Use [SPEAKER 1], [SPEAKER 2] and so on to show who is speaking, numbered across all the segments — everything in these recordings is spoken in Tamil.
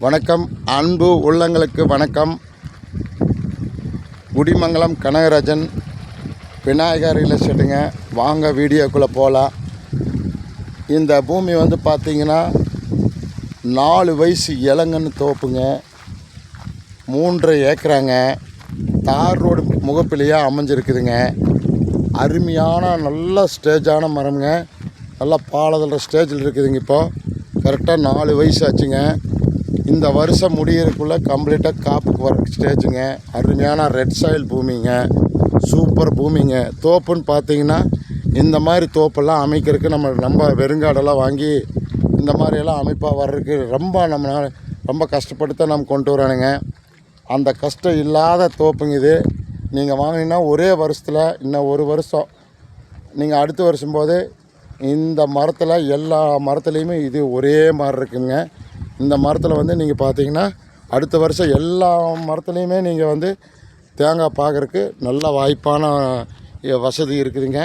[SPEAKER 1] வணக்கம் அன்பு உள்ளங்களுக்கு வணக்கம். குடிமங்கலம் கனகராஜன் விநாயகர் ரியல் எஸ்டேட்டுங்க. வாங்க வீடியோக்குள்ளே போகலாம். இந்த பூமி வந்து பார்த்திங்கன்னா 4 வயசு இளங்கன்னு தோப்புங்க. 3.5 ஏக்கராங்க. தார் ரோடு முகப்பிலேயே அமைஞ்சிருக்குதுங்க. அருமையான நல்ல ஸ்டேஜான மரம்ங்க. நல்லா பாலதல்ற ஸ்டேஜில் இருக்குதுங்க. இப்போது கரெக்டாக 4 வயசு ஆச்சுங்க. இந்த வருஷம் முடியறதுக்குள்ளே கம்ப்ளீட்டாக காப்புக்கு வர ஸ்டேஜுங்க. அருமையான ரெட் சாயில் பூமிங்க. சூப்பர் பூமிங்க. தோப்புன்னு பார்த்தீங்கன்னா இந்த மாதிரி தோப்பெல்லாம் அமைக்கிறதுக்கு நம்ம வெறுங்காடெல்லாம் வாங்கி இந்த மாதிரியெல்லாம் அமைப்பாக வர்றதுக்கு ரொம்ப கஷ்டப்பட்டு தான் நம்ம கொண்டு வரானுங்க. அந்த கஷ்டம் இல்லாத தோப்புங்க இது. நீங்கள் வாங்கினீங்கன்னா ஒரே வருஷத்தில் இன்னும் 1 வருஷம் நீங்கள் அடுத்த வருஷம் போது இந்த மரத்தில் எல்லா மரத்துலேயுமே இது ஒரே மாதிரி இருக்குங்க. இந்த மரத்தில் வந்து நீங்கள் பார்த்தீங்கன்னா அடுத்த வருஷம் எல்லா மரத்துலேயுமே நீங்கள் வந்து தேங்காய் பார்க்குறக்கு நல்ல வாய்ப்பான வசதி இருக்குதுங்க.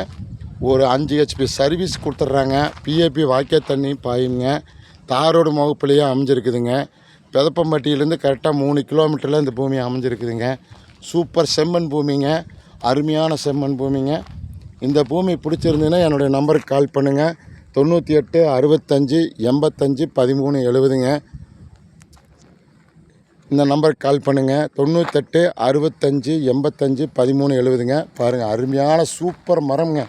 [SPEAKER 1] ஒரு 5 HP சர்வீஸ் கொடுத்துட்றாங்க. பிஏபி வாய்க்கா தண்ணி பாயுங்க. தாரோடு முகப்பிலேயே அமைஞ்சிருக்குதுங்க. பெதப்பம்பட்டியிலேருந்து கரெக்டாக 3 கிலோமீட்டரில் இந்த பூமி அமைஞ்சிருக்குதுங்க. சூப்பர் செம்மண் பூமிங்க. அருமையான செம்மண் பூமிங்க. இந்த பூமி பிடிச்சிருந்ததுன்னா என்னுடைய நம்பருக்கு கால் பண்ணுங்கள். 98 65 85 13 70ங்க. இந்த நம்பருக்கு கால் பண்ணுங்கள். 98 65 85 13 70ங்க. பாருங்கள், அருமையான சூப்பர் மரம்ங்க.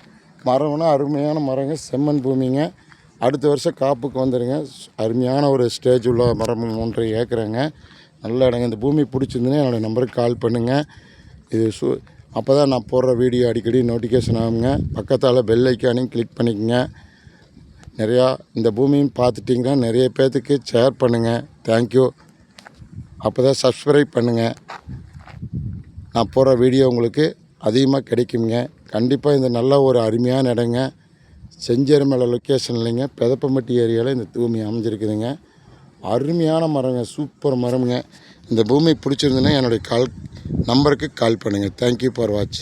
[SPEAKER 1] மரம்னா அருமையான மரங்க. செம்மண் பூமிங்க. அடுத்த வருஷம் காப்புக்கு வந்துடுங்க. அருமையான ஒரு ஸ்டேஜ் உள்ள மரம். 3.5 ஏக்கருங்க. நல்ல இடங்க. இந்த பூமி பிடிச்சிருந்துன்னா என்னோடய நம்பருக்கு கால் பண்ணுங்கள். இது அப்போ தான் நான் போடுற வீடியோ அடிக்கடி நோட்டிஃபிகேஷன் ஆகுங்க. பக்கத்தால் பெல் ஐக்கானையும் கிளிக் பண்ணிக்கோங்க. நிறையா இந்த பூமியும் பார்த்துட்டிங்கன்னா நிறைய பேர்த்துக்கு ஷேர் பண்ணுங்கள். தேங்க்யூ. அப்போ தான் சப்ஸ்கிரைப் பண்ணுங்கள். நான் போடுற வீடியோ உங்களுக்கு அதிகமாக கிடைக்குங்க. கண்டிப்பாக இந்த நல்ல ஒரு அருமையான இடங்க. செஞ்சேரிமலை லொக்கேஷன் இல்லைங்க, பெதப்பம்பட்டி ஏரியாவில் இந்த பூமி அமைஞ்சிருக்குதுங்க. அருமையான மரங்க. சூப்பர் மரமுங்க. இந்த பூமி பிடிச்சிருந்துன்னா என்னுடைய நம்பருக்கு கால் பண்ணுங்கள். Thank you for watch.